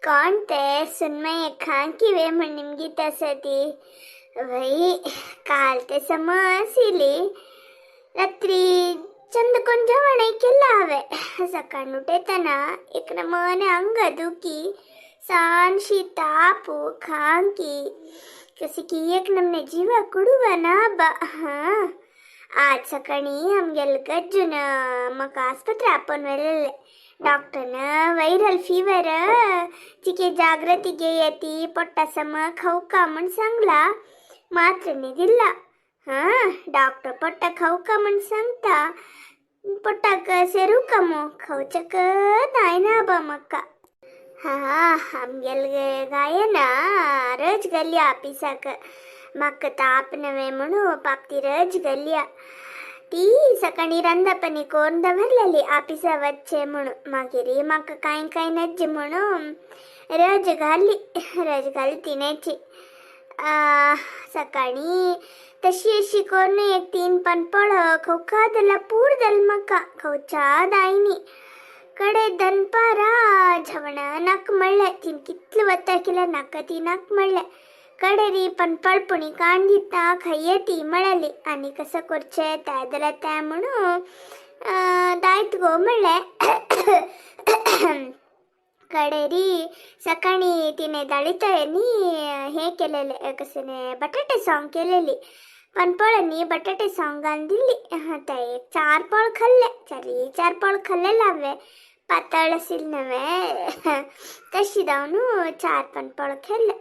कोण ते सुनमय खान की वे म्हण निमगी त्यासाठी वही काल ते समसिली रात्री चंदकोन जेवण केला हवे सकाळ उठेताना एक नमने अंग दुखी सांशी तापू खांकी कसी की एक नमने जीवा कुडुवा ना बा हाँ आज सकाळी आमगेल गज्जून मग आस्पत्रे आपण वेळेले डॉक्टरनं वैरल फीवर तिके जागृतीಗೆ येती पोट्टासम खाऊ का म्हण सांगला मात्रेने दिला हां डॉक्टर पोट्टा खाऊ का म्हण सांगता पोट्टाक सेरू का मो खाऊचक नाही ना बा मक्का हा आमगेल गायना रज गल्ल्या ऑफिसाक मक्क ताप नवे म्हणू पापती रज गल्ल्या ती सकाळी रंदापणी कोण दवरलेली ऑफिसा वच्चे म्हणून मागेरी म्हाका कांय कांय नज्जे म्हणून रज घाली तिनेची सकाळी तशी अशी कोण एक 3 पणपळ खौका दला पूर दल म्हाका खौच्या दायनी कडे दनपारा झवण नाक मळ्ळे तीन कितलं वता केला नाका ती नाक मळ्ळे कडेरी पण पळपुणी कांदिता खय्यती मळली आणि कसं करचे त्यादला त्या म्हणून दायत गो म्हणले कडेरी सकाळी तिने दाळीतळ्यांनी हे केलेले कसने बटाटे सॉंग केलेली पण पळनी बटाटे सॉंगान दिली त्या एक 4 पळ खाल्ले 4 पळ खाल्ले लावे पातळ असेल नव्हे तशी जाऊन 4 पण पळ खाल्ले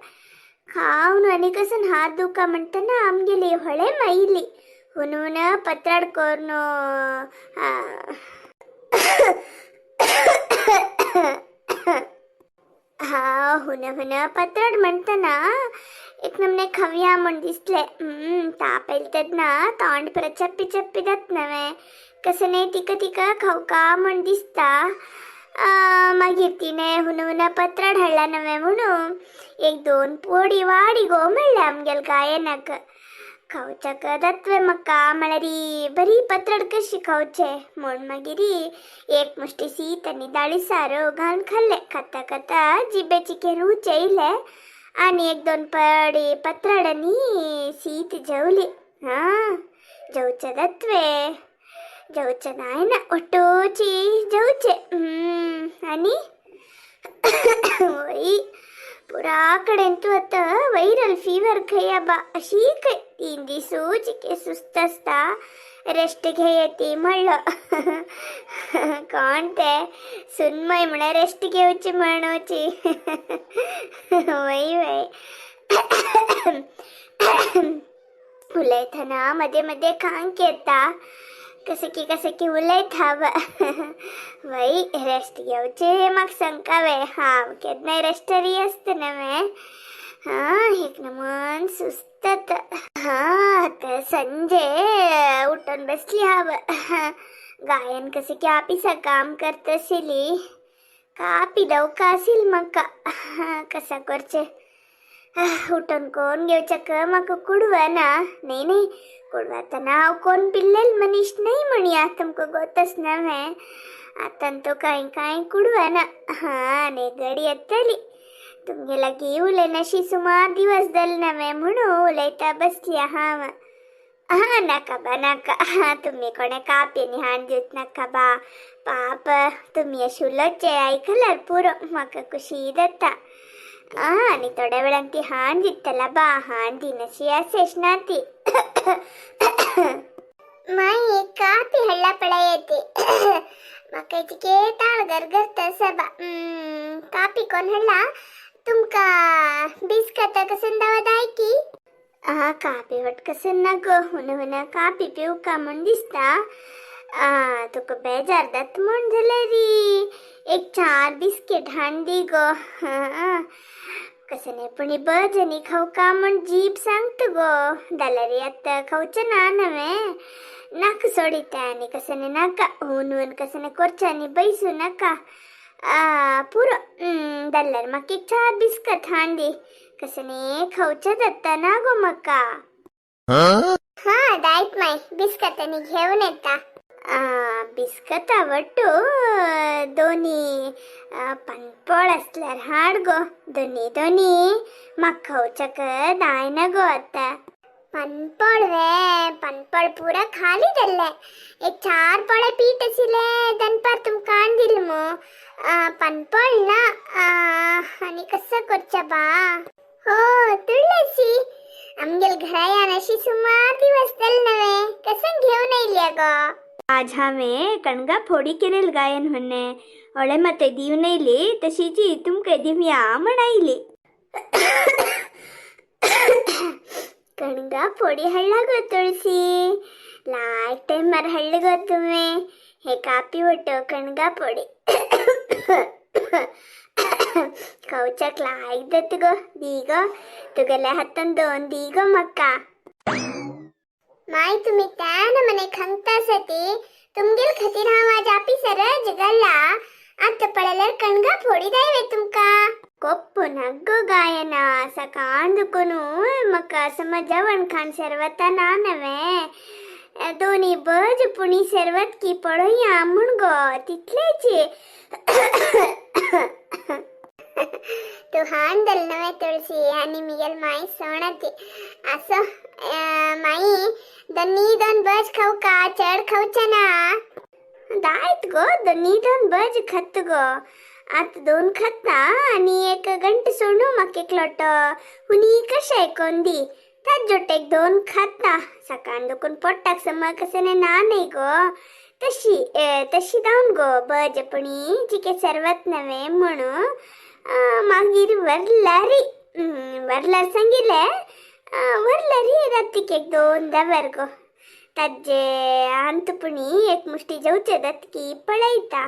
खाऊन आणि कसं हात दुखा म्हणताना आमगेली ಹೊಳೆ मैली हुनून पत्राड कोर्न हा हुन पत्राड म्हणताना एक नमने खव्या म्हण दिसले ताप येतात ना तोंड पर चप्पी चप्पी जात नव्हे कसं नाही तिक खाऊ का म्हण दिसता मागीर तिने हुन पत्राड हाडला नव्हे म्हणून 1-2 पोडी वाडी गो म्हणले आमगेल गायनाक खाऊच्याक दत्वे मक्का म्हळ्यारी बरी पत्राड कशी खाऊचे म्हण मागिरी एक मुष्टी सीत आणि डाळी सारो घालून खाल्ले खाता जिबेची केरूच येयले आणि 1-2 पडी पत्राडनी सीत जेवली हा जेवचे दत्वे जेवचे नाही ना ಒಟ್ಟೋಚಿ जेवचे आणि पुरा कडेंतू आता वैरल फीवर खया बा अशी काय 3 दिवसाची सुस्त असता रेस्ट घेयती म्हणलं कोण ते सुनमय म्हणे रेस्ट घेऊची म्हणूची वय उलयतना मध्ये मध्ये खांक येता कसं की उलयत हवं वय रेस्ट घेऊचे मग संकावे हा केदनाय रेस्टरी असते नव्हे हा एक नमन सुस्तत हा तर संजे उठून बसली हवं गायन कसं की ऑफिसा काम करत असेली कापी दवका असेल मग का कसा करचे उठून कोण घेऊचक मग कुडवा ना नाही कुडवा तर नाव कोण पिल्लेल मनीष नाही म्हणूया तुमको गोतच नव्हे आता तो काही कुडवा ना हा ने गडी येतली तुमगेला की उलेनाशी सुमार दिवस दल नव्हे म्हणून उलयता बसली हा नका बा तुम्ही कोणे काप्यानी हाण देत नका बा पाप तुम्ही अशी उलचे ऐकल्यार पुरो म्हाका खुशी दत्ता आणि थोड्या वेळान ती हाण दितला बा हाण दिनशी असेश ना ती माई कापी हल्ला पडा येते म्हाका ताळ गरगर तसा बा कापी कोण हल्ला तुमका बिस्कट कसन दावा दाय की कापी वट कसन ना गो हुन कापी पिऊ का म्हण दिसता तुका बेजार जात म्हण झालं री एक 4 बिस्किट हाण दी गो कसं नाही पण बजनी खाऊ का म्हण जीप सांगत गो दलरी आता खाऊचं ना नव्हे नाक सोडित आणि कसं नाही नाका हुन कसं नाही कोरच्यानी बैसू नका पुरं दल्लर मग एक 4 बिस्कट हाण दी कसं नाही खाऊच्या दत्ता ना गो मका हा दायत माय बिस्कट आणि घेऊन येता बिस्कत आवडतो दोन्ही पणपोळ असल्यार हाड गो दोन्ही दोन्ही म्हाका खावचक दाय ना गो आता पणपोळ रे पणपोळ पुरा खाली जाल्ले एक 4 पोळे पीठ आशिल्ले दनपार तुमकां आण दिले मो पणपोळ ना आनी कसं करचें बा हो तुळशी आमगेल घरा यान अशी सुमार दिवस जाले नवे कसं घेऊन येयल्या गो आज हांवें कणगां फोडी केलेल गायन म्हणणे हळे माते दिवन येयली तशीची तुमकां दिवया म्हण आयली कणगां फोडी हाडला गो तुळशी लायक टायमार हाडले गो तुमी हे कापी वटो कणगां फोडी खावच्याक लायक जाता गो दी गो तुगेल्या हातान 2 दी गो म्हाका माय तुम्ही त्यान मने खंगता सती तुमगेल खातीर हांव आज ऑफिसर जगल्ला आता पळल्यार कणगां फोडी दायवे तुमका कोप्पो नग्गो गायना सकाळ दुखून म्हाका समज जेवण खाण सर्वता ना नवे दोन्ही बज पुणी सर्वत की पळोया म्हण गो तितलेची तू हान दल नवे तुळशी आणि मिगेल माई सोणाची असं माई दोन्ही 2 बज खाऊ का चढ खाऊच्या ना दायत गो दोन्ही 2 बज खात गो आता 2 खाता आणि 1 गंटे सोडू म्हाका एकलोटो हुनी कशें कोंदी त्याच जोटेक 2 खाता सकाळ दुखून पोट्टाक समज कसें ना नाही गो तशी जावन गो बजपणी जिके सर्वत नवे म्हणून मागीर वरलार सांगिले वरलारी रातीक 1-2 दावर गो ताजे अंतपुणी एक मुष्टी जेवचे दत्की पळयता